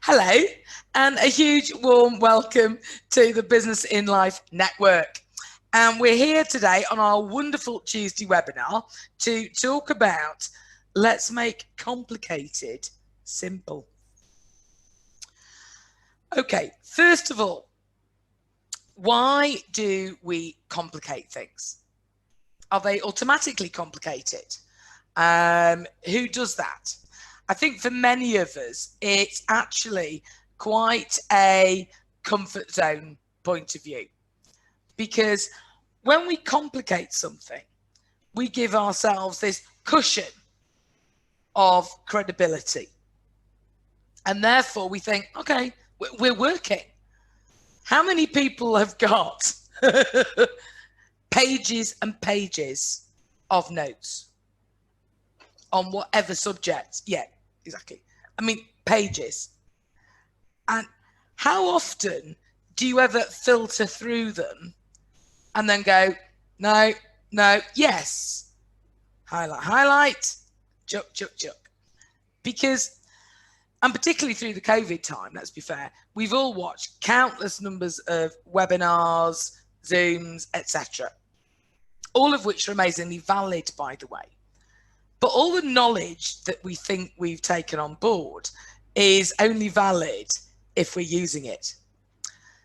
Hello, and a huge warm welcome to the Business in Life Network. And we're here today on our wonderful Tuesday webinar to talk about let's make complicated simple. Okay, first of all, why do we complicate things? Are they automatically complicated? Who does that? I think for many of us, it's actually quite a comfort zone point of view, because when we complicate something, we give ourselves this cushion of credibility. And therefore we think, okay, we're working. How many people have got pages and pages of notes on whatever subject? Yeah, exactly. I mean, pages. And how often do you ever filter through them and then go, no, yes, highlight, chuck. Because, and particularly through the COVID time, let's be fair, we've all watched countless numbers of webinars, Zooms, etc., all of which are amazingly valid, by the way. But all the knowledge that we think we've taken on board is only valid if we're using it.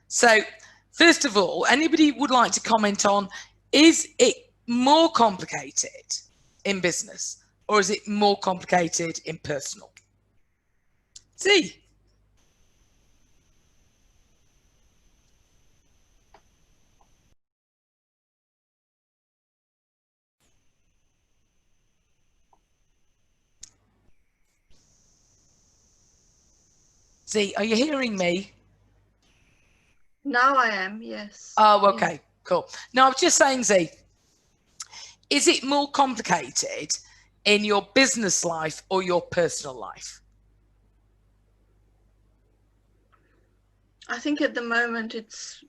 So first of all, anybody would like to comment on, is it more complicated in business or is it more complicated in personal? See. Z, are you hearing me? Now I am, yes. Oh, okay, yeah. Cool. Now, I was just saying, Z, is it more complicated in your business life or your personal life? I think at the moment it's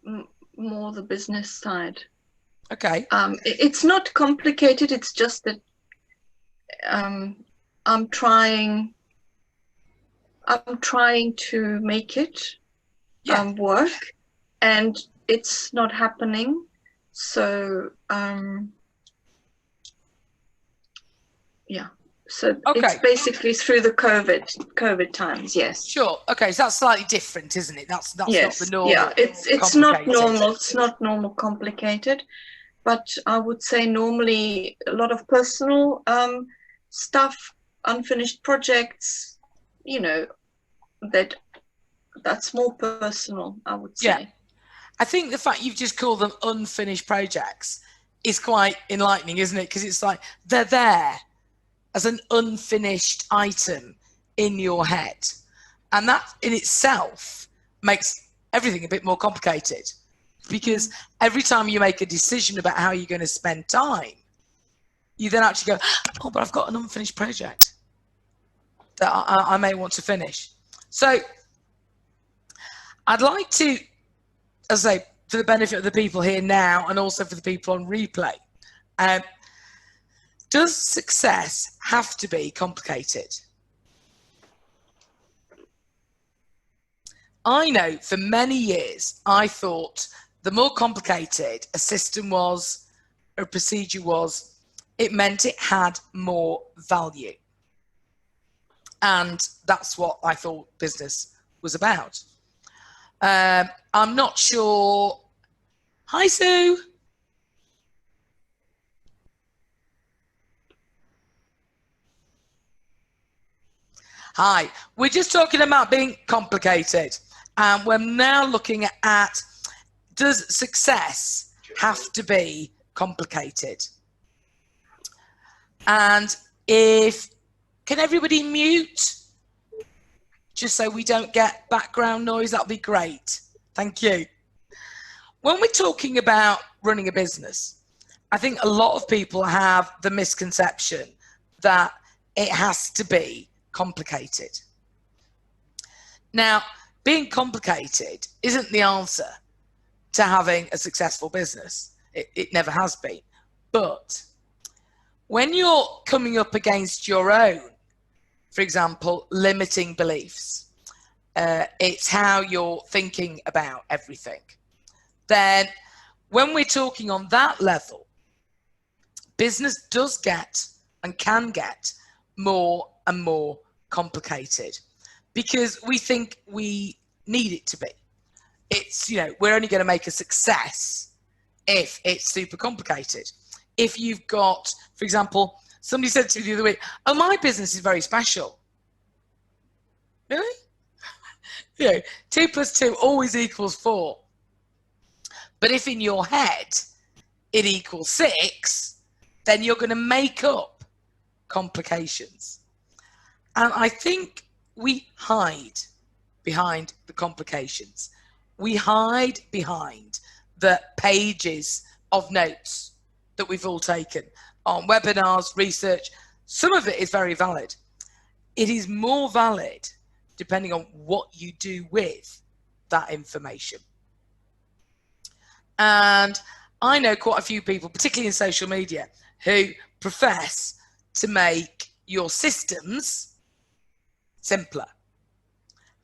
more the business side. Okay. It's not complicated. It's just that I'm trying to make it work, and it's not happening. So yeah. So it's basically through the COVID times, yes. Sure. Okay, so that's slightly different, isn't it? That's yes. not the normal. Yeah, it's not normal. It's not normal complicated, but I would say normally a lot of personal stuff, unfinished projects, you know, that's more personal, I would say. Yeah. I think the fact you've just called them unfinished projects is quite enlightening, isn't it? Because it's like they're there as an unfinished item in your head. And that in itself makes everything a bit more complicated, because every time you make a decision about how you're going to spend time, you then actually go, oh, but I've got an unfinished project that I may want to finish. So I'd like to, as I say, for the benefit of the people here now and also for the people on replay, does success have to be complicated? I know for many years, I thought the more complicated a system was, or a procedure was, it meant it had more value. And that's what I thought business was about. I'm not sure. Hi, Sue. Hi, we're just talking about being complicated, and we're now looking at, does success have to be complicated? And can everybody mute? Just so we don't get background noise, that'll be great. Thank you. When we're talking about running a business, I think a lot of people have the misconception that it has to be complicated. Now, being complicated isn't the answer to having a successful business. It never has been. But when you're coming up against your own, for example, limiting beliefs, it's how you're thinking about everything. Then when we're talking on that level, business does get and can get more and more complicated because we think we need it to be. It's, we're only going to make a success if it's super complicated. If you've got, for example, somebody said to me the other week, oh, my business is very special. Really? 2 + 2 always equals 4. But if in your head it equals 6, then you're going to make up complications. And I think we hide behind the complications. We hide behind the pages of notes that we've all taken on webinars, research. Some of it is very valid. It is more valid depending on what you do with that information. And I know quite a few people, particularly in social media, who profess to make your systems simpler.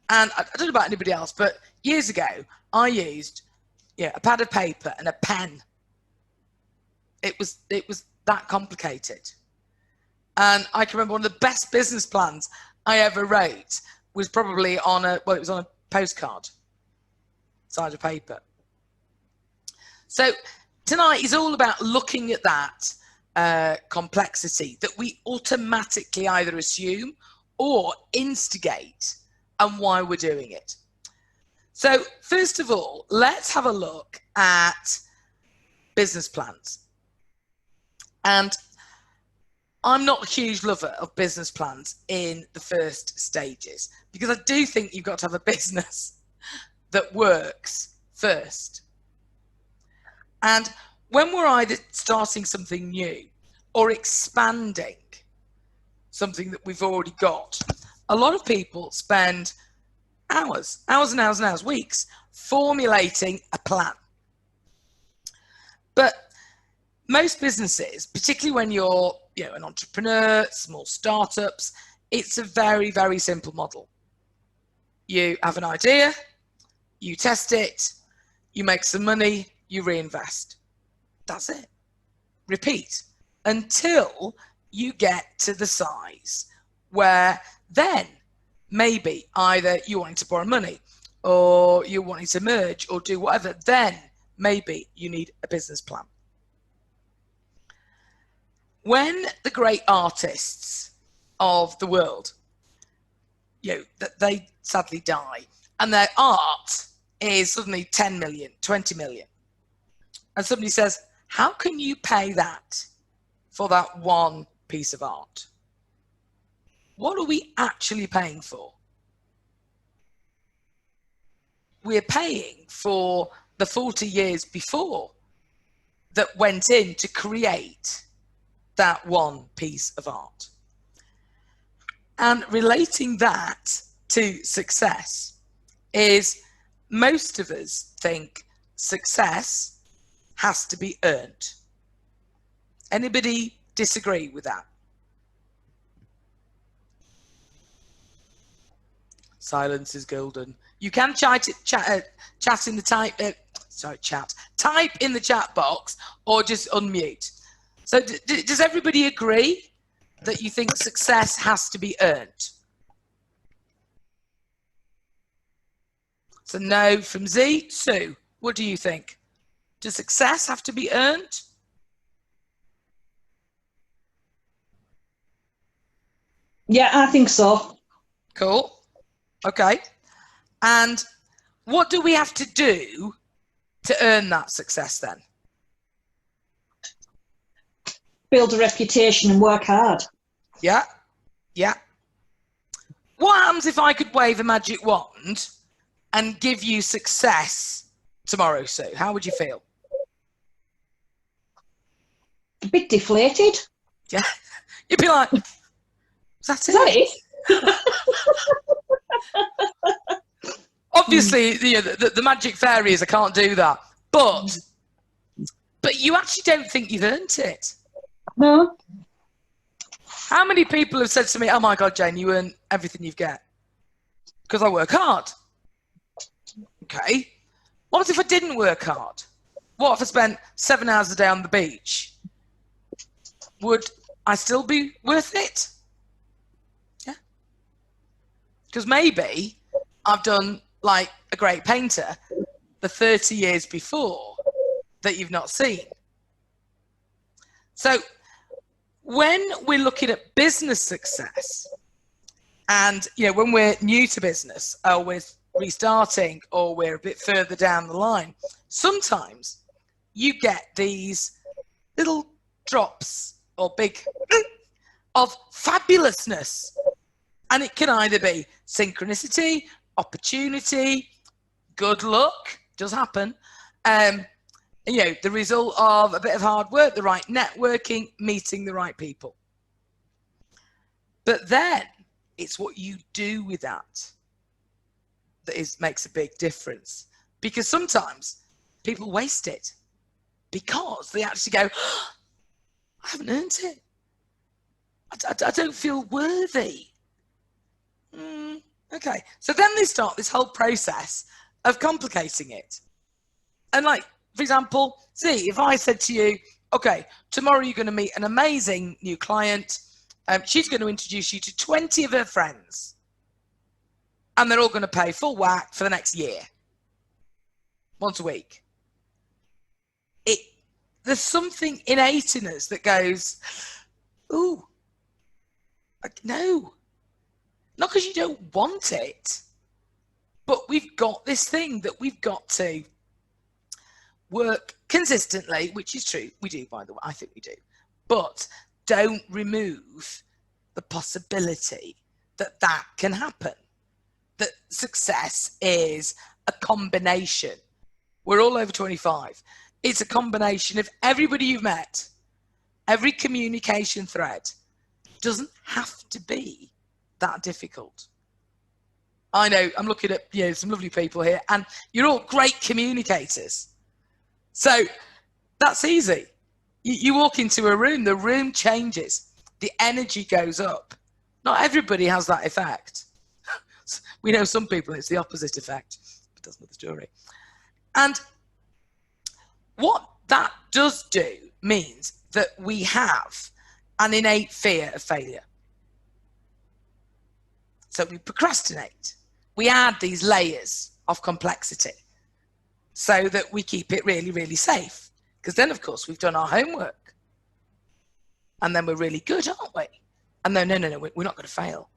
And I don't know about anybody else, but years ago, I used a pad of paper and a pen. It was that complicated. And I can remember one of the best business plans I ever wrote was probably on it was on a postcard, side of paper. So tonight is all about looking at that complexity that we automatically either assume or instigate and why we're doing it. So first of all, let's have a look at business plans. And I'm not a huge lover of business plans in the first stages because I do think you've got to have a business that works first. And when we're either starting something new or expanding something that we've already got, a lot of people spend hours and hours and hours, weeks, formulating a plan. But most businesses, particularly when you're an entrepreneur, small startups, it's a very, very simple model. You have an idea, you test it, you make some money, you reinvest. That's it. Repeat until you get to the size where then maybe either you wanting to borrow money or you wanting to merge or do whatever, then maybe you need a business plan. When the great artists of the world, they sadly die and their art is suddenly 10 million, 20 million. And somebody says, how can you pay that for that one piece of art? What are we actually paying for? We're paying for the 40 years before that went in to create that one piece of art. And relating that to success is most of us think success has to be earned. Anybody disagree with that? Silence is golden. You can chat in the type in the chat box or just unmute. So does everybody agree that you think success has to be earned? So no from Z. Sue, what do you think? Does success have to be earned? Yeah, I think so. Cool. Okay. And what do we have to do to earn that success then? Build a reputation and work hard. Yeah. Yeah. What happens if I could wave a magic wand and give you success tomorrow, Sue? How would you feel? A bit deflated. Yeah. You'd be like, is that it? Obviously, the magic fairies, I can't do that. But you actually don't think you've earned it. No. How many people have said to me, oh my God, Jane, you earn everything you've got? because I work hard. Okay. What if I didn't work hard? What if I spent 7 hours a day on the beach? Would I still be worth it? Yeah. Because maybe I've done like a great painter the 30 years before that you've not seen. So when we're looking at business success, and when we're new to business, or we're restarting, or we're a bit further down the line, sometimes you get these little drops or big of fabulousness, and it can either be synchronicity, opportunity, good luck, does happen, the result of a bit of hard work, the right networking, meeting the right people. But then it's what you do with that makes a big difference, because sometimes people waste it because they actually go, oh, I haven't earned it. I don't feel worthy. Okay. So then they start this whole process of complicating it. And like, for example, see, if I said to you, okay, tomorrow you're going to meet an amazing new client. She's going to introduce you to 20 of her friends. And they're all going to pay full whack for the next year. Once a week. There's something innate in us that goes, ooh, no. Not because you don't want it, but we've got this thing that we've got to work consistently, which is true. We do, by the way. I think we do. But don't remove the possibility that that can happen. That success is a combination. We're all over 25. It's a combination of everybody you've met, every communication thread. Doesn't have to be that difficult. I know, I'm looking at some lovely people here, and you're all great communicators. So that's easy. You walk into a room, the room changes, the energy goes up. Not everybody has that effect. We know some people, it's the opposite effect, but that's another story. And what that does do means that we have an innate fear of failure. So we procrastinate. We add these layers of complexity so that we keep it really, really safe. Because then, of course, we've done our homework. And then we're really good, aren't we? And then, no, we're not going to fail.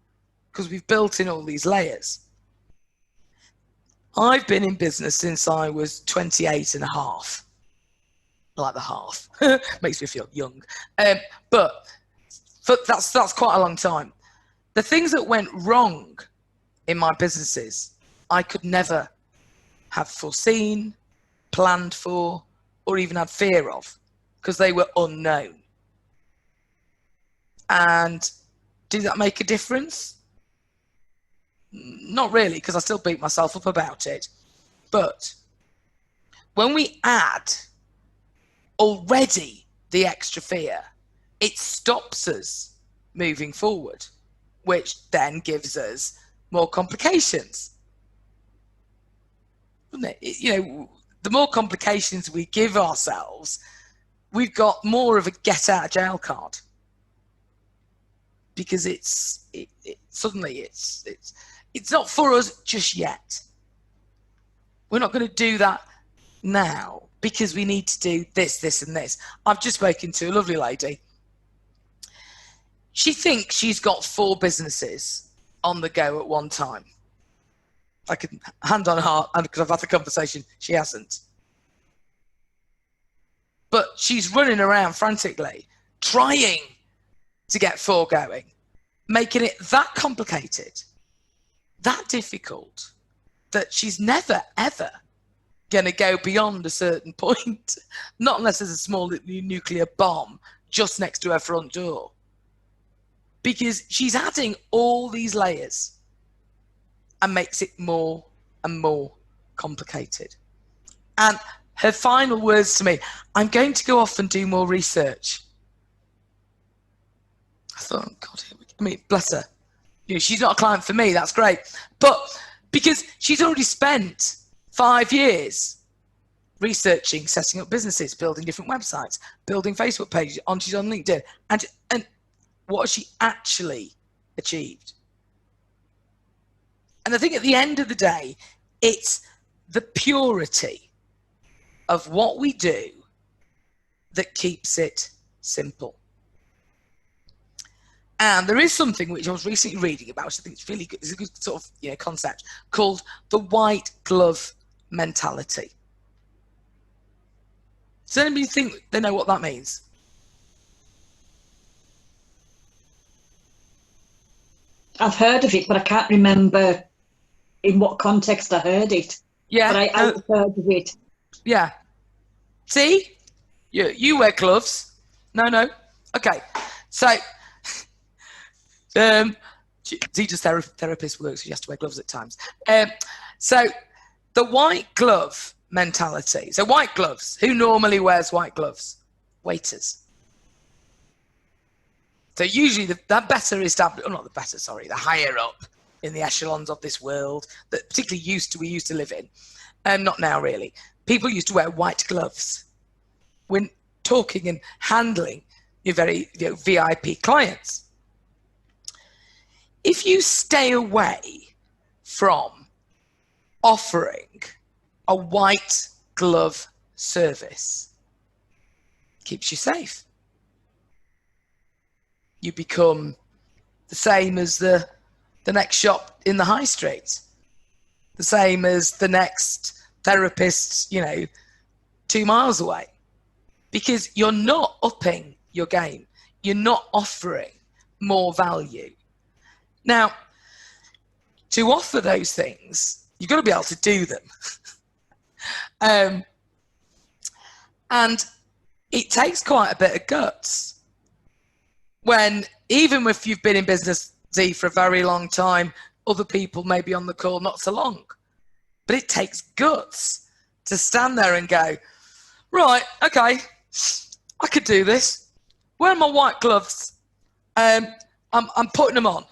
Because we've built in all these layers. I've been in business since I was 28 and a half. I like the half. Makes me feel young. But that's quite a long time. The things that went wrong in my businesses, I could never have foreseen, planned for, or even had fear of, because they were unknown. And did that make a difference? Not really, because I still beat myself up about it. But when we add already the extra fear, it stops us moving forward, which then gives us more complications. Doesn't it? The more complications we give ourselves, we've got more of a get out of jail card. Because suddenly it's not for us just yet. We're not going to do that now because we need to do this, this, and this. I've just spoken to a lovely lady. She thinks she's got 4 businesses on the go at one time. I can hand on heart, because I've had the conversation, she hasn't. But she's running around frantically, trying to get 4 going, making it that complicated, that difficult, that she's never, ever going to go beyond a certain point, not unless there's a small nuclear bomb just next to her front door. Because she's adding all these layers and makes it more and more complicated. And her final words to me, I'm going to go off and do more research. I thought, oh God, bless her. You know, she's not a client for me, that's great. But because she's already spent 5 years researching, setting up businesses, building different websites, building Facebook pages, she's on LinkedIn. And what has she actually achieved? And I think at the end of the day, it's the purity of what we do that keeps it simple. And there is something which I was recently reading about, which I think is really good. It's a good sort of concept called the white glove mentality. Does anybody think they know what that means? I've heard of it, but I can't remember in what context I heard it. Yeah, but I've heard of it. Yeah. See, you wear gloves. No. Okay, so Zita's therapist works. She has to wear gloves at times. So the white glove mentality. So white gloves. Who normally wears white gloves? Waiters. So usually the better established, not the better, sorry, the higher up in the echelons of this world that particularly we used to live in. Not now really. People used to wear white gloves when talking and handling your very VIP clients. If you stay away from offering a white glove service, it keeps you safe. You become the same as the next shop in the high street, the same as the next therapist, 2 miles away, because you're not upping your game. You're not offering more value. Now, to offer those things, you've got to be able to do them. And it takes quite a bit of guts. When, even if you've been in business, Z, for a very long time, other people may be on the call not so long. But it takes guts to stand there and go, right, okay, I could do this. Where are my white gloves? I'm putting them on.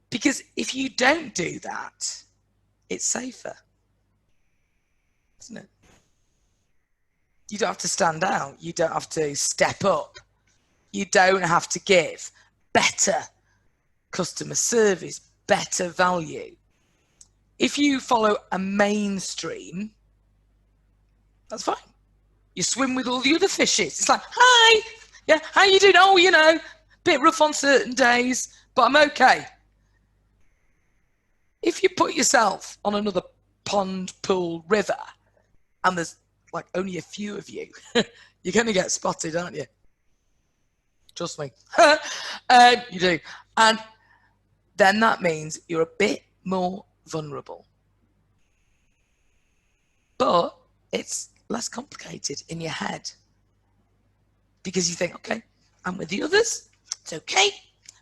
Because if you don't do that, it's safer, isn't it? You don't have to stand out. You don't have to step up. You don't have to give better customer service, better value. If you follow a mainstream, that's fine. You swim with all the other fishes. It's like, hi, yeah, how you doing? Oh, bit rough on certain days, but I'm okay. If you put yourself on another pond, pool, river, and there's like only a few of you, you're going to get spotted, aren't you? Trust me. You do. And then that means you're a bit more vulnerable. But it's less complicated in your head. Because you think, okay, I'm with the others. It's okay.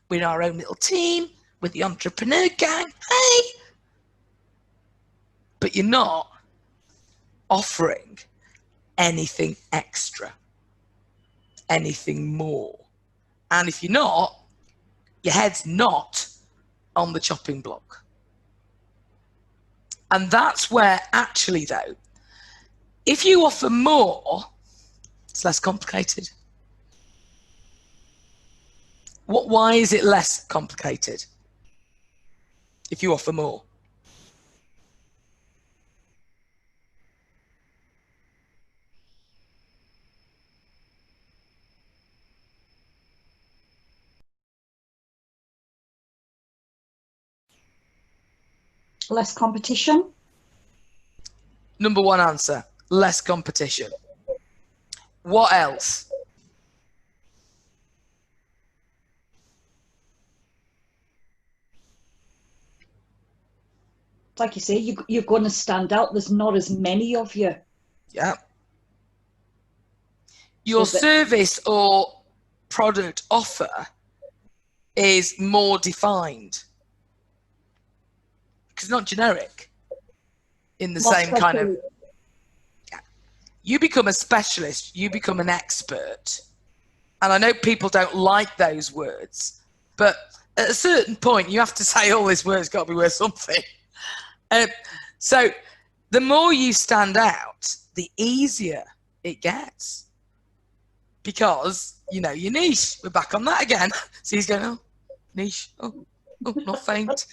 We're in our own little team. With the entrepreneur gang. Hey! But you're not offering anything extra. Anything more. And if you're not, your head's not on the chopping block. And that's where actually though, if you offer more, it's less complicated. Why is it less complicated if you offer more? Less competition. Number one answer, less competition. What else? Like you say, you're going to stand out. There's not as many of you. Yeah. Your service or product offer is more defined. Because it's not generic in the same kind of... Yeah. You become a specialist, you become an expert. And I know people don't like those words, But at a certain point, you have to say, all this work's got to be worth something. So the more you stand out, the easier it gets. Because you know your niche. We're back on that again. So he's going, oh, niche. Oh, not faint.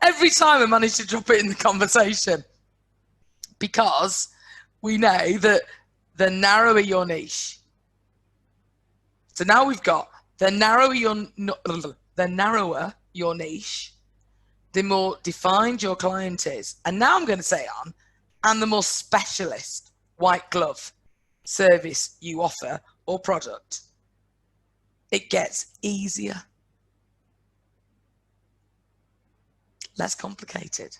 Every time I manage to drop it in the conversation. Because we know that the narrower your niche. So now we've got the narrower your niche, the more defined your client is. And now I'm going to say on, and the more specialist white glove service you offer or product, it gets easier. Less complicated.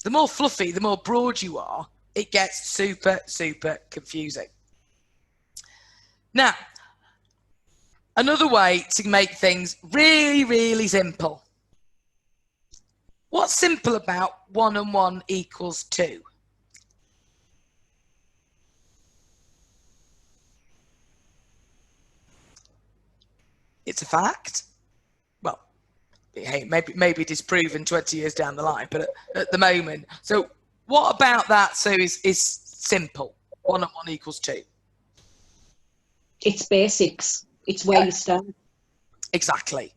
The more fluffy, the more broad you are, it gets super, super confusing. Now, another way to make things really, really simple. What's simple about 1 and 1 equals 2? It's a fact. Well, hey, maybe disproven 20 years down the line, but at the moment. So what about that is simple? 1 and 1 equals 2. It's basics. It's where you start. Exactly.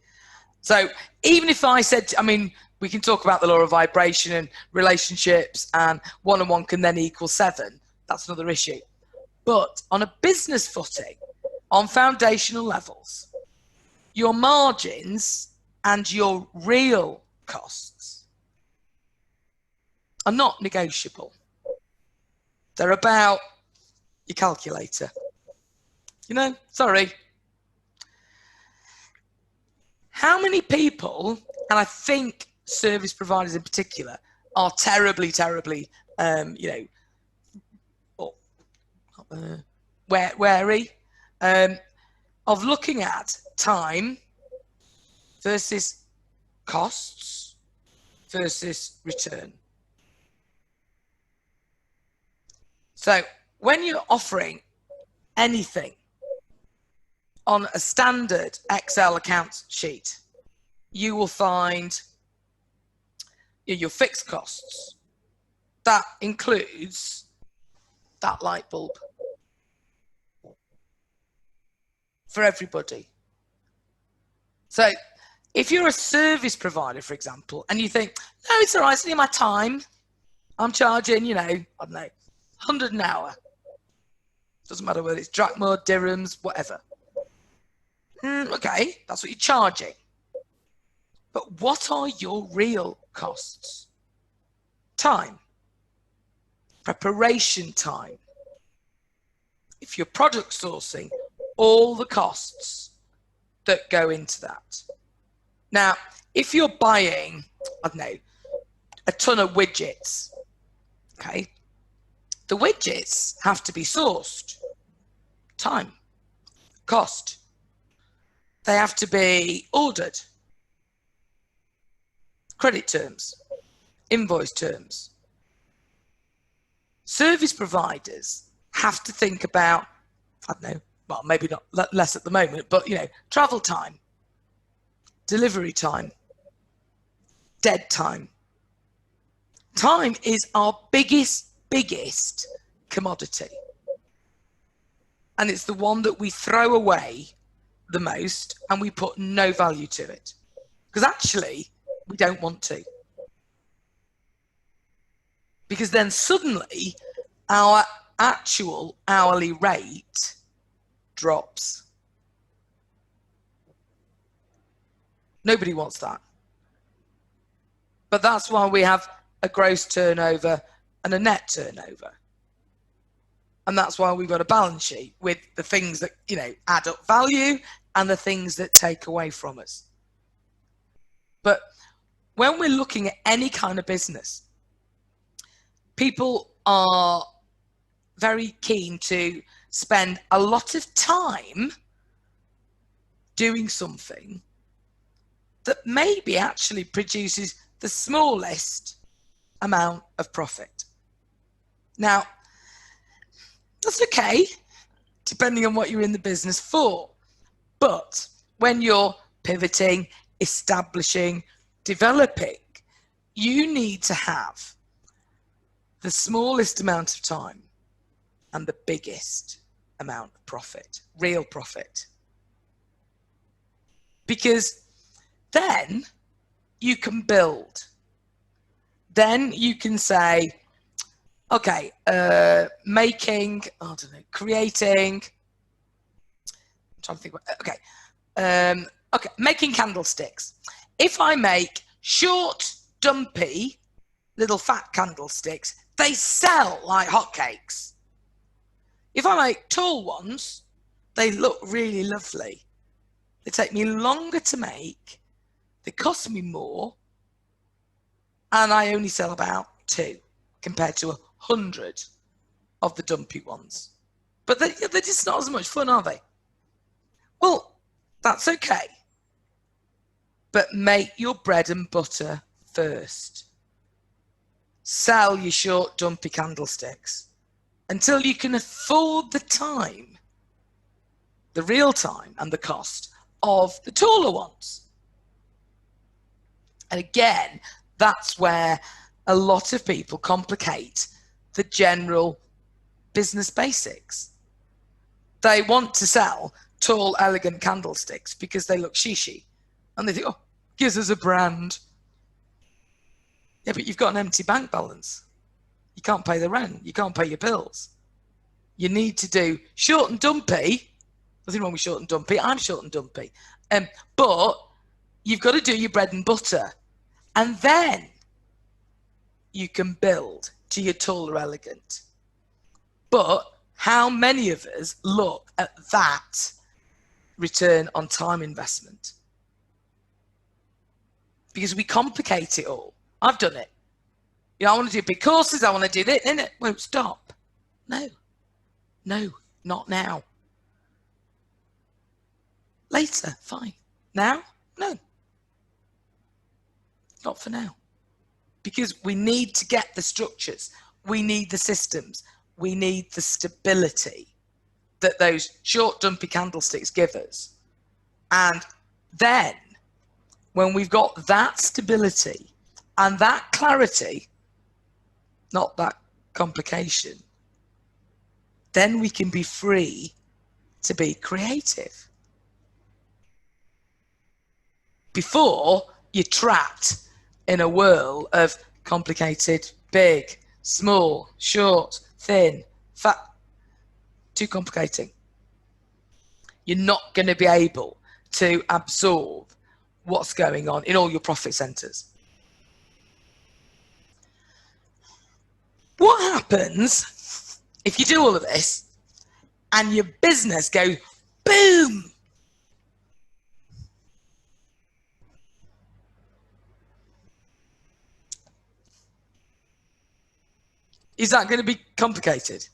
So even if I said, I mean, we can talk about the law of vibration and relationships, and 1 and 1 can then equal 7. That's another issue. But on a business footing, on foundational levels, your margins and your real costs are not negotiable. They're about your calculator. You know, sorry. How many people, and I think service providers in particular, are terribly, wary of looking at time versus costs versus return. So when you're offering anything on a standard Excel account sheet, you will find your fixed costs. That includes that light bulb for everybody. So if you're a service provider, for example, and you think, no, it's all right, it's only my time. I'm charging, you know, I don't know, 100 an hour. Doesn't matter whether it's drachma, dirhams, whatever. Okay, that's what you're charging. But what are your real costs? Time. Preparation time. If you're product sourcing, all the costs that go into that. Now, if you're buying, I don't know, a ton of widgets, okay, the widgets have to be sourced. Time. Cost. They have to be ordered. Credit terms, invoice terms. Service providers have to think about, I don't know, well, maybe not less at the moment, but, you know, travel time, delivery time, dead time. Time is our biggest commodity. And it's the one that we throw away the most and we put no value to it. Because actually, we don't want to. Because then suddenly our actual hourly rate drops. Nobody wants that. But that's why we have a gross turnover and a net turnover. And that's why we've got a balance sheet with the things that, you know, add up value and the things that take away from us. But when we're looking at any kind of business, people are very keen to spend a lot of time doing something that maybe actually produces the smallest amount of profit. Now, that's okay, depending on what you're in the business for. But when you're pivoting, establishing, developing, you need to have the smallest amount of time and the biggest amount of profit, real profit. Because then you can build. Then you can say, okay, making, I don't know, creating, I'm trying to think about, okay, making candlesticks. If I make short, dumpy, little fat candlesticks, they sell like hotcakes. If I make tall ones, they look really lovely. They take me longer to make, they cost me more, and I only sell about 2 compared to 100 of the dumpy ones. But they're just not as much fun, are they? Well, that's okay. But make your bread and butter first. Sell your short, dumpy candlesticks until you can afford the time, the real time and the cost of the taller ones. And again, that's where a lot of people complicate the general business basics. They want to sell tall, elegant candlesticks because they look shishy. And they think, oh, gives us a brand. Yeah, but you've got an empty bank balance. You can't pay the rent. You can't pay your bills. You need to do short and dumpy. Nothing wrong with short and dumpy. I'm short and dumpy. But you've got to do your bread and butter. And then you can build to your taller elegant. But how many of us look at that return on time investment? Because we complicate it all. I've done it. You know, I want to do big courses. I want to do this. And it won't stop. No, not now. Later, fine. Now, no. Not for now. Because we need to get the structures. We need the systems. We need the stability that those short, dumpy candlesticks give us. And then, when we've got that stability and that clarity, not that complication, then we can be free to be creative. Before, you're trapped in a whirl of complicated, big, small, short, thin, fat, too complicating. You're not going to be able to absorb what's going on in all your profit centers. What happens if you do all of this and your business goes boom? Is that going to be complicated?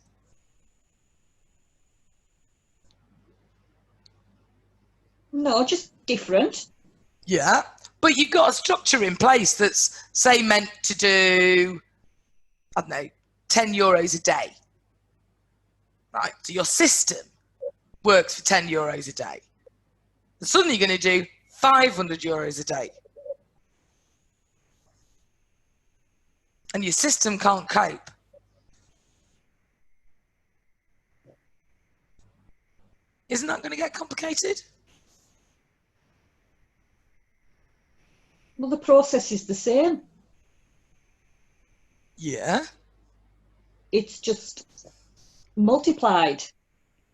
No, just different. Yeah, but you've got a structure in place that's, say, meant to do, I don't know, 10 euros a day. Right, so your system works for 10 euros a day. And suddenly you're going to do 500 euros a day. And your system can't cope. Isn't that going to get complicated? Well, the process is the same. Yeah. It's just multiplied.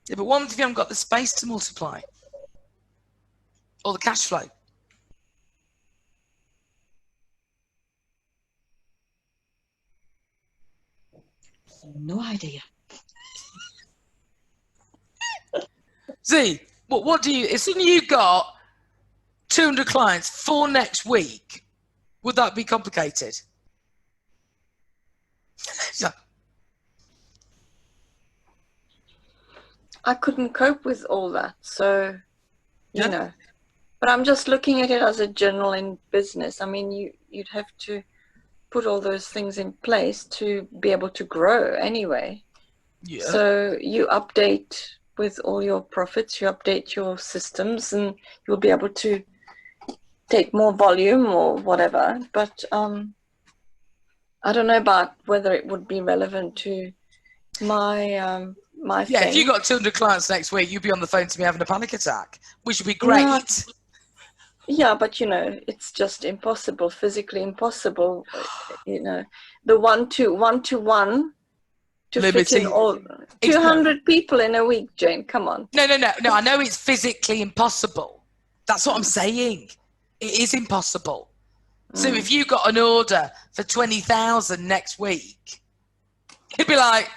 Yeah, but what if you haven't got the space to multiply? Or the cash flow? No idea. See, what do you, if suddenly you got 200 clients for next week, would that be complicated? I couldn't cope with all that, so you Yeah. know. But I'm just looking at it as a general in business. I mean, you'd have to put all those things in place to be able to grow anyway. Yeah. So you update with all your profits, you update your systems, and you'll be able to take more volume or whatever. But I don't know about whether it would be relevant to my my Yeah, thing. if you got 200 clients next week, you'd be on the phone to me having a panic attack, which would be great. No, yeah, but it's just impossible, physically impossible. The one to one to fit in Limiting. all 200 people in a week, Jane. Come on. No. I know it's physically impossible. That's what I'm saying. It is impossible. So if you got an order for 20,000 next week, it'd be like,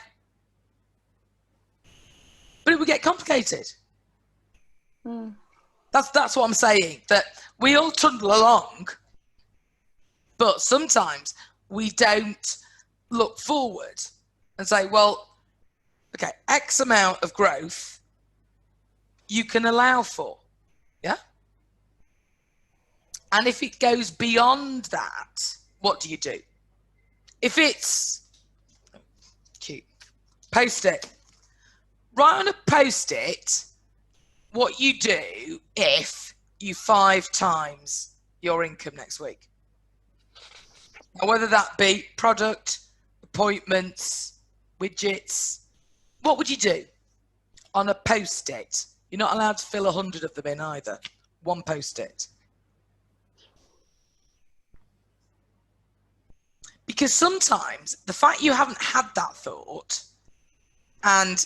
but it would get complicated. That's what I'm saying. That we all trundle along, but sometimes we don't look forward and say, well, okay, X amount of growth you can allow for, yeah? And if it goes beyond that, what do you do? If it's cute, post it. Write on a post-it what you do if you 5 times your income next week. Now, whether that be product, appointments, widgets, what would you do on a post-it? You're not allowed to fill 100 of them in either. One post-it. Because sometimes the fact you haven't had that thought and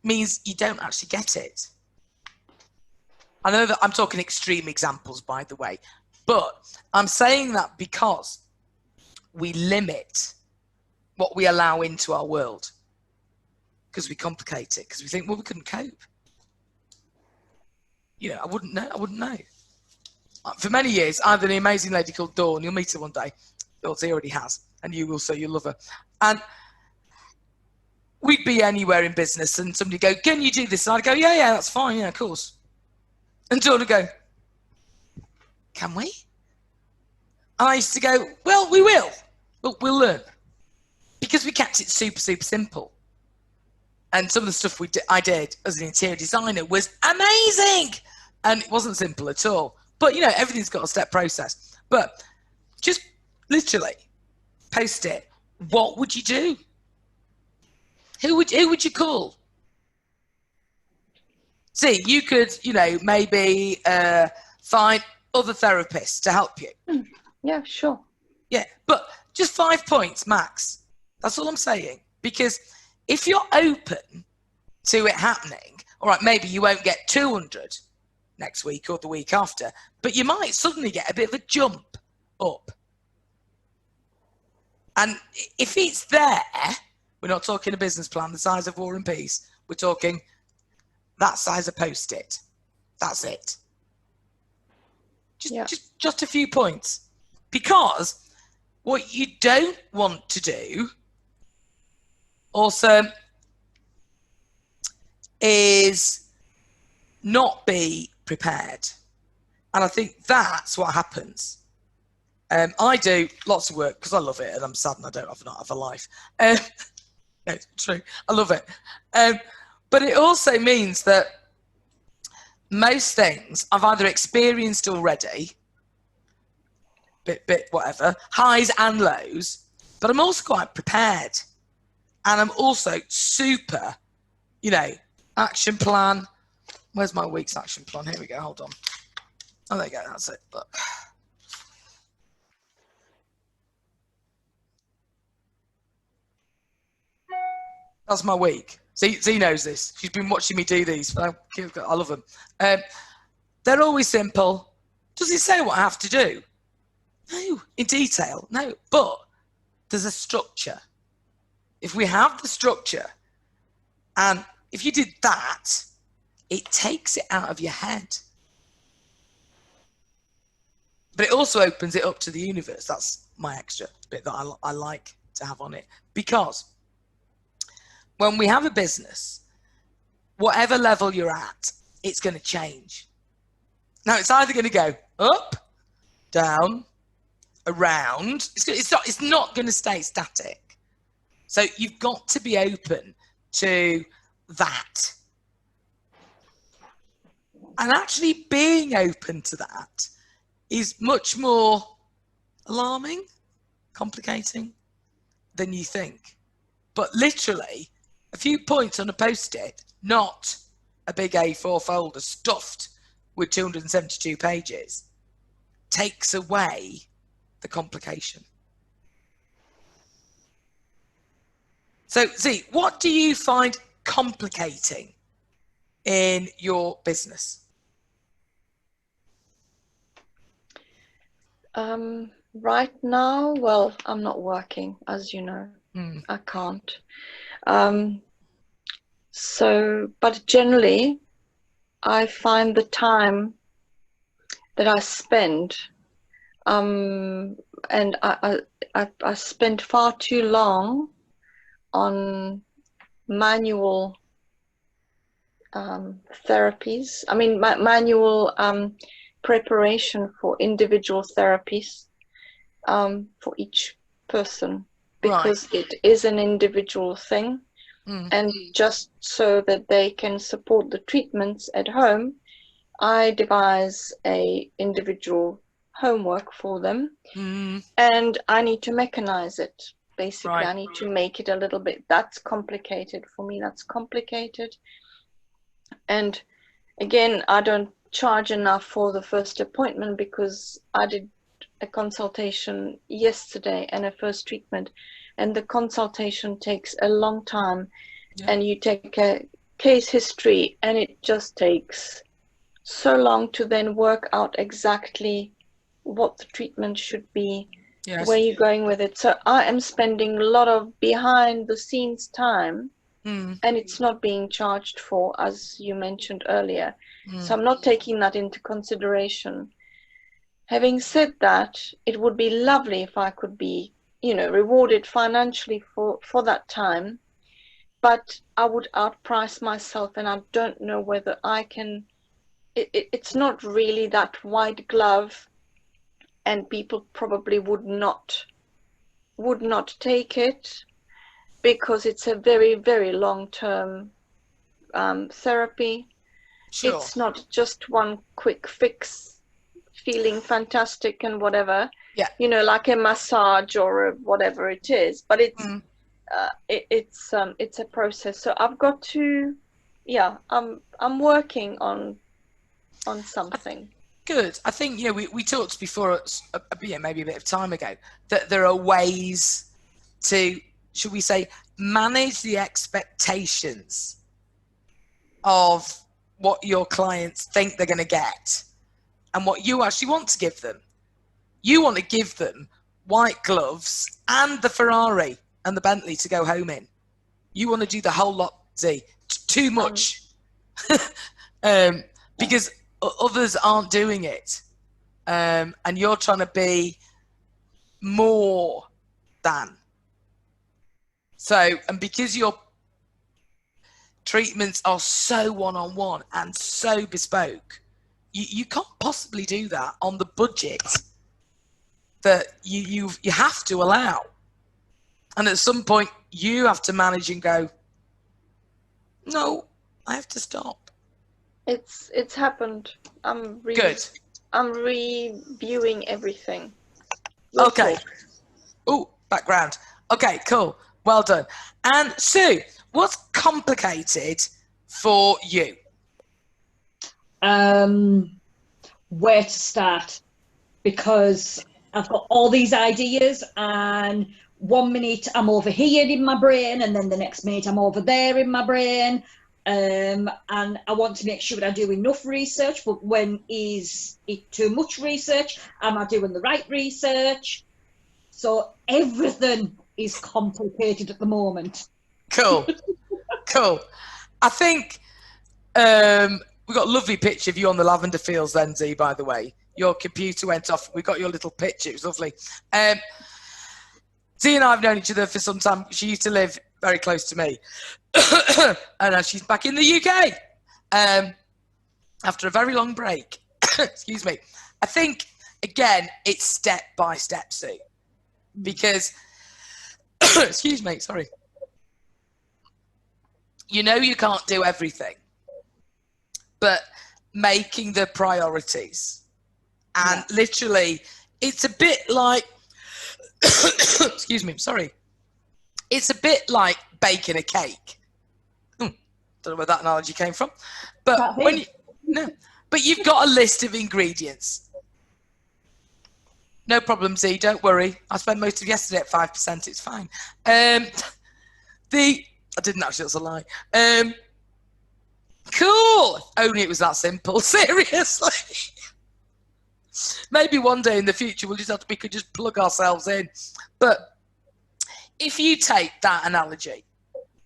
means you don't actually get it. I know that I'm talking extreme examples, by the way, but I'm saying that because we limit what we allow into our world, because we complicate it, because we think, well, we couldn't cope. I wouldn't know. For many years, I had an amazing lady called Dawn. You'll meet her one day. Well, she already has, and you will, so you'll love her. And we'd be anywhere in business, and somebody go, can you do this? And I'd go, yeah, that's fine, yeah, of course. And Dawn would go, can we? And I used to go, well, we will. We'll learn. Because we kept it super, super simple. And some of the stuff I did as an interior designer was amazing. And it wasn't simple at all. But, everything's got a step process. But just literally post it. What would you do? Who would you call? See, you could, maybe find other therapists to help you. Yeah, sure. Yeah, but just 5 points max. That's all I'm saying. Because if you're open to it happening, all right, maybe you won't get 200 next week or the week after, but you might suddenly get a bit of a jump up. And if it's there, we're not talking a business plan the size of War and Peace. We're talking that size of post-it. That's it. Just a few points. Because what you don't want to do also is not be prepared. And I think that's what happens. I do lots of work because I love it and I'm sad and I don't have a life. No, it's true. I love it. But it also means that most things I've either experienced already, bit whatever, highs and lows, but I'm also quite prepared. And I'm also super, action plan. Where's my week's action plan? Here we go. Hold on. Oh, there you go. That's it. Look. That's my week. Z knows this. She's been watching me do these. I love them. They're always simple. Does it say what I have to do? No, in detail. No, but there's a structure. If we have the structure, and if you did that, it takes it out of your head. But it also opens it up to the universe. That's my extra bit that I like to have on it. Because when we have a business, whatever level you're at, it's going to change. Now, it's either going to go up, down, around. It's not going to stay static. So you've got to be open to that. And actually being open to that is much more alarming, complicating than you think. But literally, a few points on a post-it, not a big A4 folder stuffed with 272 pages, takes away the complication. So, Z, what do you find complicating in your business? Right now, well, I'm not working, as you know. I can't. But generally, I find the time that I spend, and I spend far too long on manual therapies. I mean, manual preparation for individual therapies for each person, because it is an individual thing. And just so that they can support the treatments at home, I devise a individual homework for them, and I need to mechanize it. Basically, I need to make it a little bit. That's complicated for me. That's complicated. And again, I don't charge enough for the first appointment, because I did a consultation yesterday and a first treatment, and the consultation takes a long time. And you take a case history, and it just takes so long to then work out exactly what the treatment should be, where you're going with it. So I am spending a lot of behind the scenes time, and it's not being charged for, as you mentioned earlier. So I'm not taking that into consideration. Having said that, it would be lovely if I could be, rewarded financially for that time, but I would outprice myself, and I don't know whether I can. It's not really that white glove, and people probably would not take it, because it's a very, very long-term therapy. It's not just one quick fix, feeling fantastic and whatever, like a massage or whatever it is, but it's a process. So I've got to, I'm working on something. Good. I think, we talked before, maybe a bit of time ago, that there are ways to, should we say, manage the expectations of what your clients think they're going to get and what you actually want to give them. You want to give them white gloves and the Ferrari and the Bentley to go home in. You want to do the whole lot, Z. Too much. Because others aren't doing it. And you're trying to be more than. So, and because your treatments are so one-on-one and so bespoke, you can't possibly do that on the budget that you have to allow. And at some point, you have to manage and go, no, I have to stop. It's happened. I'm reviewing everything. Okay. Oh, background. Okay, cool. Well done. And Sue, what's complicated for you? Where to start, because I've got all these ideas, and 1 minute I'm over here in my brain, and then the next minute I'm over there in my brain, and I want to make sure that I do enough research, but when is it too much research? Am I doing the right research? So everything is complicated at the moment. Cool. Cool. I think we got a lovely picture of you on the lavender fields then, Z, by the way. Your computer went off. We got your little picture. It was lovely. Z and I have known each other for some time. She used to live very close to me. And now she's back in the UK after a very long break. Excuse me. I think, again, it's step by step, Sue. Because, excuse me, sorry. You know you can't do everything. But making the priorities. And literally, it's a bit like, excuse me, sorry. It's a bit like baking a cake. Don't know where that analogy came from. But but you've got a list of ingredients. No problem, Z, don't worry. I spent most of yesterday at 5%, it's fine. I didn't actually, that's a lie. Cool. Only it was that simple, seriously. Maybe one day in the future we could just plug ourselves in. But if you take that analogy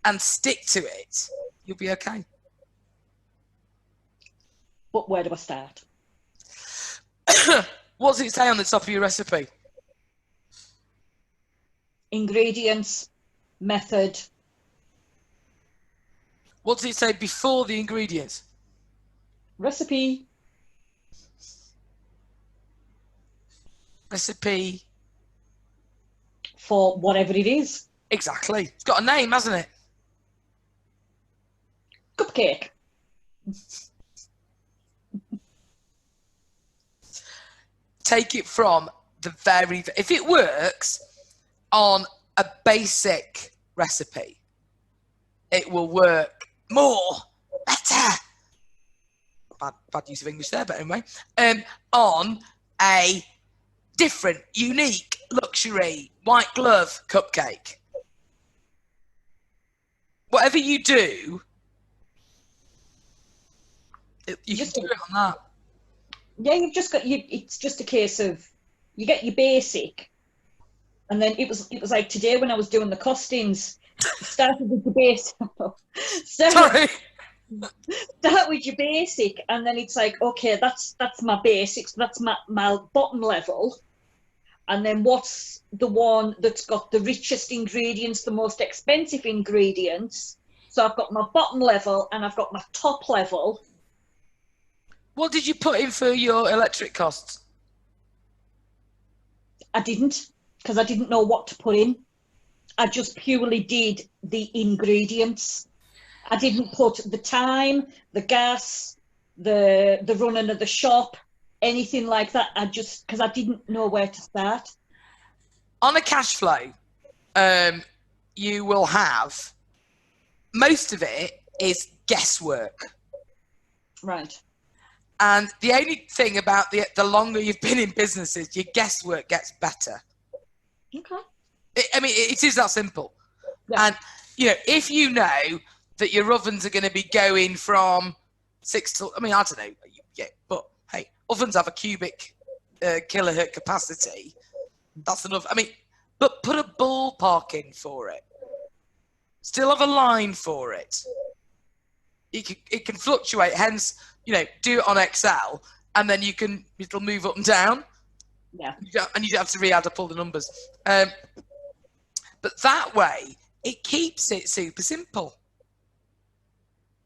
and stick to it, you'll be okay. But where do I start? What does it say on the top of your recipe? Ingredients, method. What does it say before the ingredients? Recipe. Recipe. For whatever it is. Exactly. It's got a name, hasn't it? Cupcake. Take it from the very... If it works on a basic recipe, it will work more, better. Bad use of English there, but anyway. On a different, unique, luxury, white glove cupcake. Whatever you do, you can do it on that. Yeah, you've just got it's just a case of you get your basic, and then it was like today when I was doing the costings, started with the basic. Sorry. Start with your basic, and then it's like, okay, that's my basics, that's my bottom level, and then what's the one that's got the richest ingredients, the most expensive ingredients? So I've got my bottom level and I've got my top level. What did you put in for your electric costs? I didn't, because I didn't know what to put in. I just purely did the ingredients. I didn't put the time, the gas, the running of the shop, anything like that. I just, because I didn't know where to start. On a cash flow, you will have, most of it is guesswork. Right. And the only thing about the longer you've been in business is your guesswork gets better. Okay. It is that simple. Yeah. And, if you know that your ovens are going to be going from 6 to, I don't know, but hey, ovens have a cubic kilohertz capacity. That's enough. But put a ballpark in for it. Still have a line for it. It can fluctuate, hence, do it on Excel, and then it'll move up and down. Yeah. And you don't have to re-add up all the numbers. But that way, it keeps it super simple.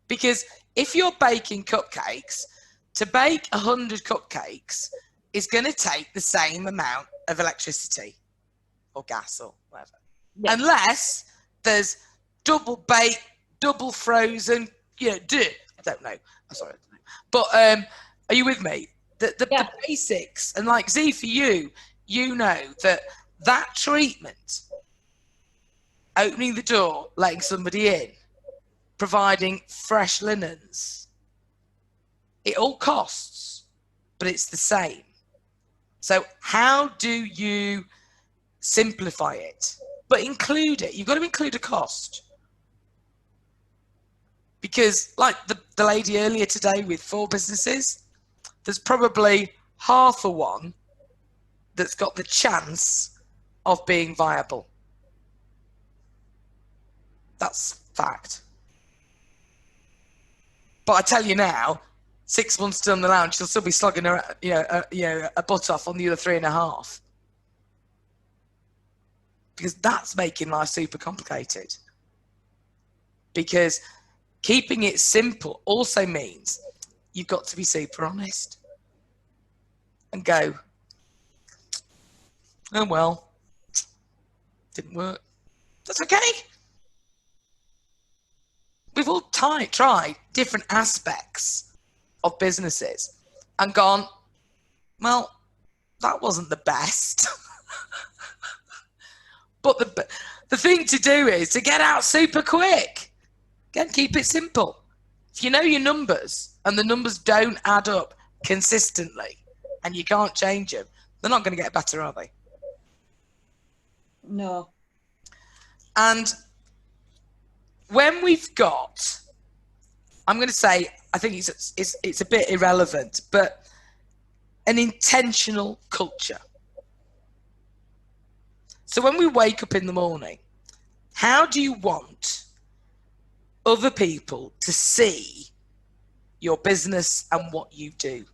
Because if you're baking cupcakes, to bake 100 cupcakes is going to take the same amount of electricity or gas or whatever. Yeah. Unless there's double baked, double frozen, I don't know. I'm sorry. But are you with me? The basics, and like Z for you, that treatment, opening the door, letting somebody in, providing fresh linens, it all costs, but it's the same. So how do you simplify it, but include it? You've got to include a cost. Because like the lady earlier today with 4 businesses, there's probably half of one that's got the chance of being viable. That's fact. But I tell you now, 6 months down the line, she'll still be slogging her, a butt off on the other 3.5. Because that's making life super complicated. Because keeping it simple also means you've got to be super honest and go, oh, well, didn't work. That's okay. We've all tried different aspects of businesses and gone, well, that wasn't the best. But the thing to do is to get out super quick. Again, keep it simple. If you know your numbers and the numbers don't add up consistently and you can't change them, they're not going to get better, are they? No. And when we've got, I'm going to say, I think it's a bit irrelevant, but an intentional culture. So when we wake up in the morning, how do you want other people to see your business and what you do?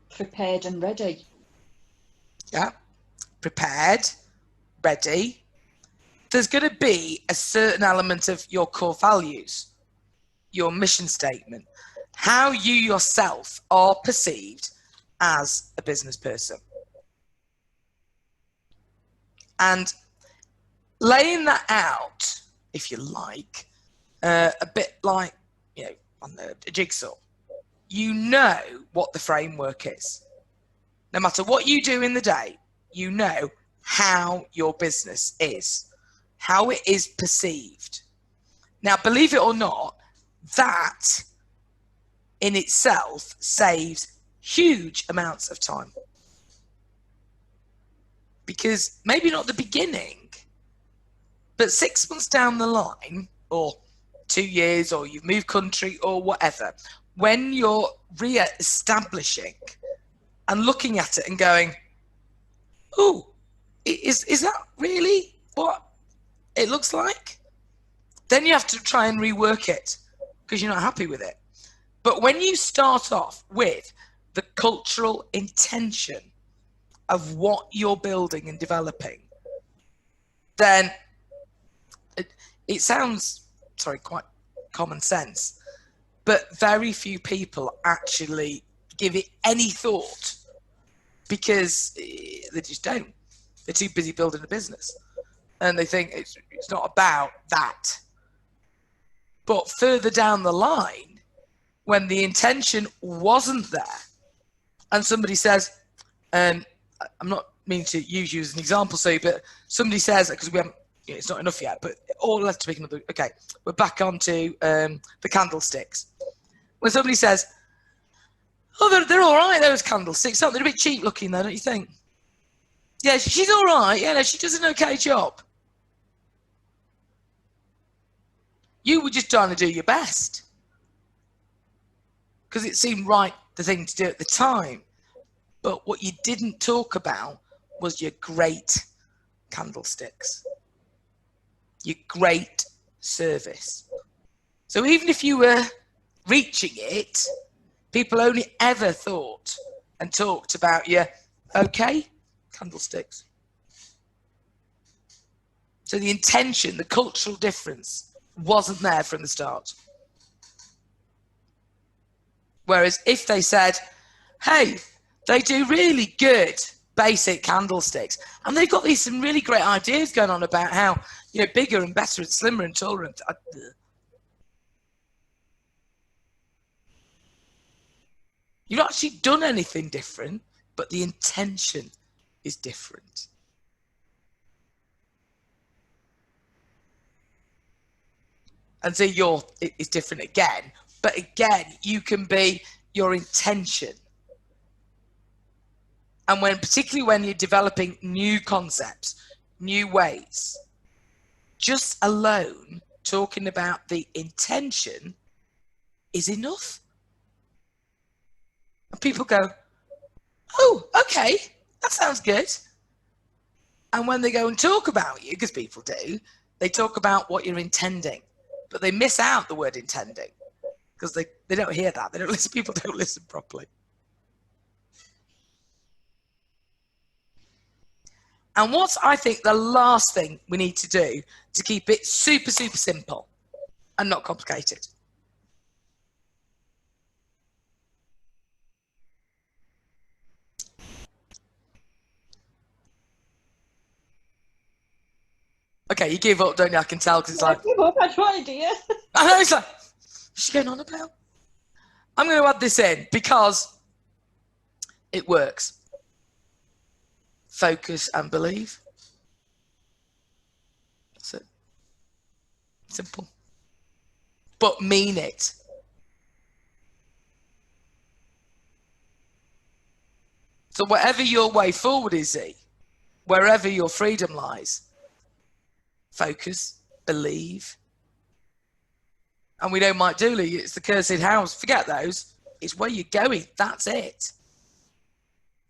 Prepared and ready. Yeah, prepared, ready. There's going to be a certain element of your core values, your mission statement, how you yourself are perceived as a business person. And laying that out, if you like, a bit like, on a jigsaw, you know what the framework is. No matter what you do in the day, you know how your business is, how it is perceived. Now, believe it or not, that in itself saves huge amounts of time. Because maybe not the beginning, but 6 months down the line, or 2 years, or you've moved country or whatever, when you're re-establishing and looking at it and going, oh, is that really what it looks like? Then you have to try and rework it because you're not happy with it. But when you start off with the cultural intention of what you're building and developing, then it sounds, quite common sense, but very few people actually give it any thought because they just don't. They're too busy building a business and they think it's not about that. But further down the line, when the intention wasn't there and somebody says, I'm not meaning to use you as an example, but somebody says, because we haven't, it's not enough yet, but let's take another, okay, we're back onto the candlesticks. When somebody says, oh, they're all right, those candlesticks, aren't they? They're a bit cheap looking though, don't you think? Yeah, she's all right. Yeah, no, she does an okay job. You were just trying to do your best because it seemed right, the thing to do at the time. But what you didn't talk about was your great candlesticks, your great service. So even if you were reaching it, people only ever thought and talked about your okay candlesticks. So the intention, the cultural difference wasn't there from the start. Whereas if they said, hey, they do really good basic candlesticks, and they've got some really great ideas going on about how, bigger and better and slimmer and taller and you've not actually done anything different, but the intention is different. And so it's different again. But again, you can be your intention. And particularly when you're developing new concepts, new ways, just alone talking about the intention is enough. And people go, oh, okay, that sounds good. And when they go and talk about you, because people do, they talk about what you're intending, but they miss out the word intending because they don't hear that. They don't listen. People don't listen properly. And what's, I think, the last thing we need to do to keep it super, super simple and not complicated? Okay, you give up, don't you? I can tell because it's like, I tried, dear. I know, it's like, what's she going on about? I'm going to add this in because it works. Focus and believe. That's it. Simple. But mean it. So whatever your way forward is, wherever your freedom lies, focus, believe. And we know Mike Dooley, it's the cursed house. Forget those. It's where you're going. That's it.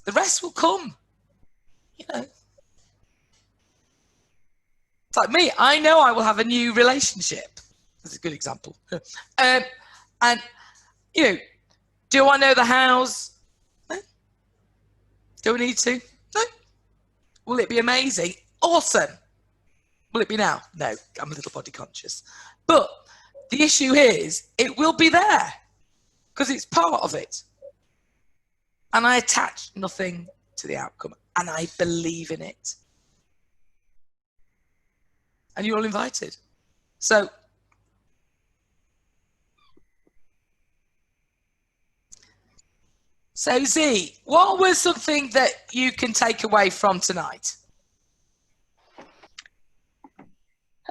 The rest will come. You know. It's like me. I know I will have a new relationship. That's a good example. And, you know, do I know the house? No. Do I need to? No. Will it be amazing? Awesome. Will it be now? No, I'm a little body conscious. But the issue is, it will be there because it's part of it. And I attach nothing to the outcome and I believe in it. And you're all invited. So, Z, what was something that you can take away from tonight?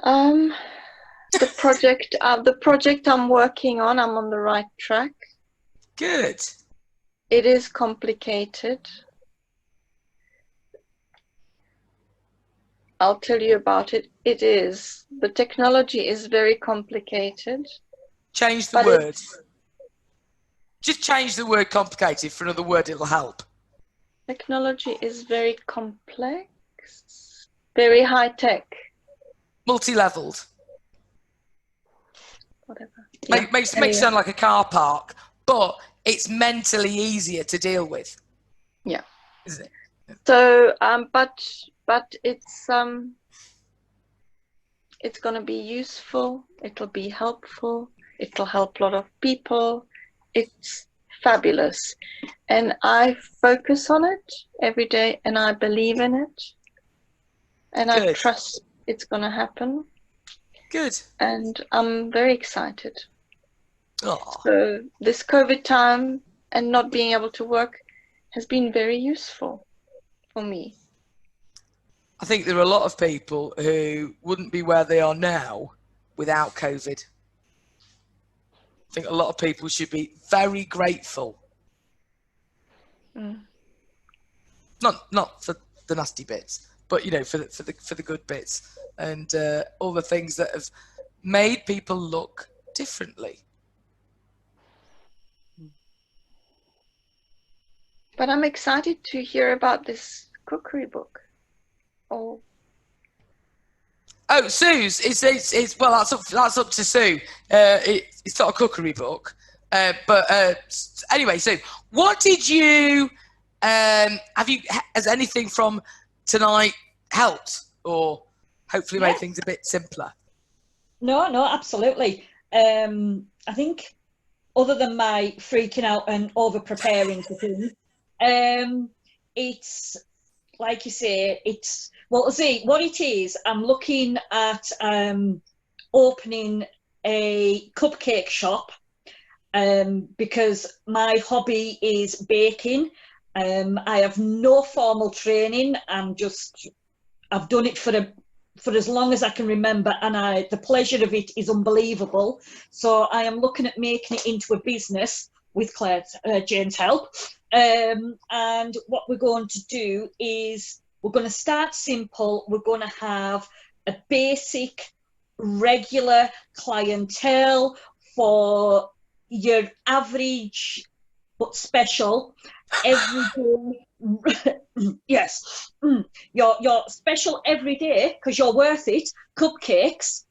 The project I'm working on, I'm on the right track. Good. It is complicated. I'll tell you about it. It is. The technology is very complicated. Change the word. Just change the word complicated for another word, it'll help. Technology is very complex, very high tech. Multi-leveled. Whatever. Makes it sound like a car park, but it's mentally easier to deal with. Yeah. Isn't it? So, but it's going to be useful. It'll be helpful. It'll help a lot of people. It's fabulous. And I focus on it every day and I believe in it. And Good. I trust it's going to happen. Good. And I'm very excited. Oh. So this COVID time and not being able to work has been very useful for me. I think there are a lot of people who wouldn't be where they are now without COVID. I think a lot of people should be very grateful. Mm. Not for the nasty bits, but you know, for the good bits and all the things that have made people look differently. But I'm excited to hear about this cookery book. Oh, Sue's. It's well, that's up to Sue. It's not a cookery book, but anyway. So, what did you has anything from tonight helped, or hopefully made things a bit simpler? No, absolutely. I think other than my freaking out and over preparing for things, it's like you say, it's see what it is. I'm looking at opening a cupcake shop because my hobby is baking. I have no formal training. I've done it for as long as I can remember, and the pleasure of it is unbelievable. So I am looking at making it into a business with Claire, Jane's help. And what we're going to do is we're going to start simple. We're going to have a basic, regular clientele for your average but special everyday. Yes, your special every day because you're worth it. Cupcakes,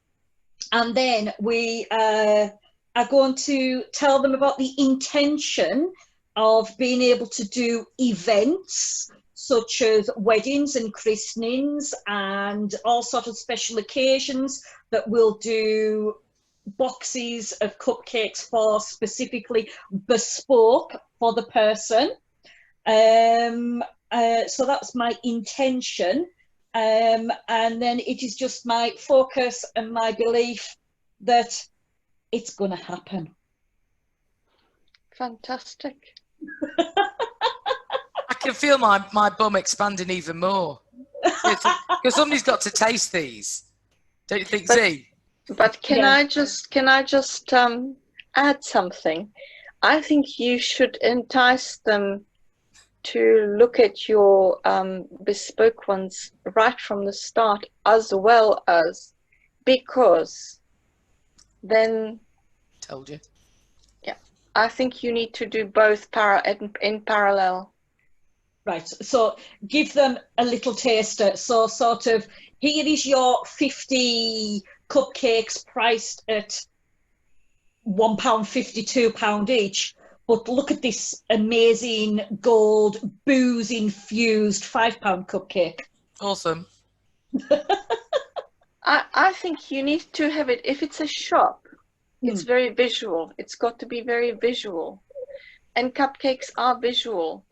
and then we are going to tell them about the intention of being able to do events such as weddings and christenings and all sorts of special occasions that we'll do boxes of cupcakes for, specifically bespoke for the person. So that's my intention. And then it is just my focus and my belief that it's going to happen. Fantastic. I can feel my bum expanding even more. Because somebody's got to taste these. Don't you think, Z? But can Yeah. I just add something? I think you should entice them to look at your bespoke ones right from the start, as well as, because then, Told you. yeah, I think you need to do both in parallel. Right, so give them a little taster. So sort of, here is your 50 cupcakes priced at £1.50, £2 each. But look at this amazing gold booze infused £5 cupcake. Awesome. I think you need to have it, if it's a shop, it's very visual. It's got to be very visual. And cupcakes are visual.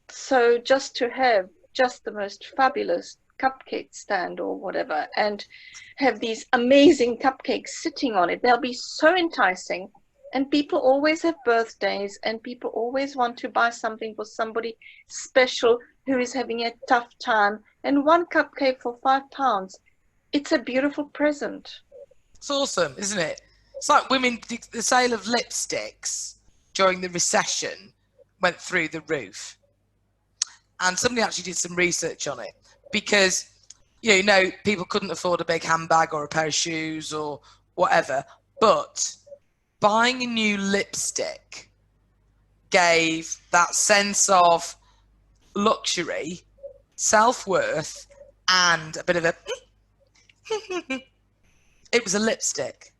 So just to have just the most fabulous cupcake stand or whatever, and have these amazing cupcakes sitting on it, they'll be so enticing. And people always have birthdays, and people always want to buy something for somebody special who is having a tough time. And one cupcake for £5, it's a beautiful present. It's awesome, isn't it? It's like women, the sale of lipsticks during the recession went through the roof. And somebody actually did some research on it because, you know, people couldn't afford a big handbag or a pair of shoes or whatever. But buying a new lipstick gave that sense of luxury, self-worth, and a bit of a... It was a lipstick.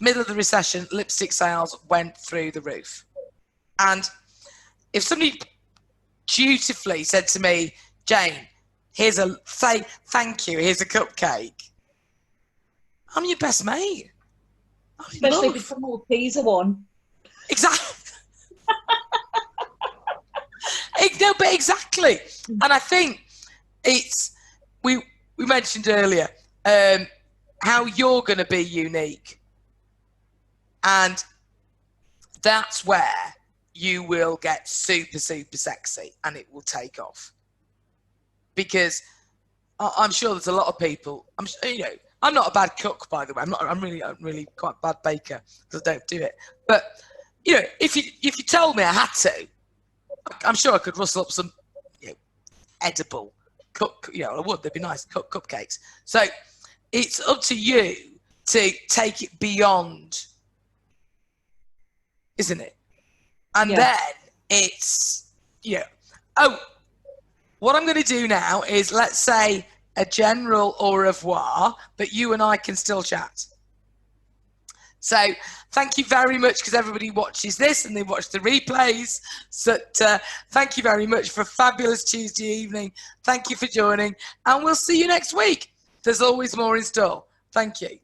Middle of the recession, lipstick sales went through the roof. And if somebody dutifully said to me, Jane, here's a thank you, here's a cupcake, I'm your best mate. Especially if it's a Malteser one. Exactly. No, but exactly. And I think it's, we mentioned earlier, how you're going to be unique. And that's where you will get super, super sexy and it will take off. Because I'm sure there's a lot of people, I'm not a bad cook, by the way. I'm really quite a bad baker because I don't do it. But, you know, if you told me I had to, I'm sure I could rustle up some, edible I would, they'd be nice, cupcakes. So it's up to you to take it beyond, isn't it? And then it's, what I'm going to do now is, let's say, a general au revoir, but you and I can still chat. So thank you very much, because everybody watches this and they watch the replays. So thank you very much for a fabulous Tuesday evening. Thank you for joining, and we'll see you next week. There's always more in store. Thank you.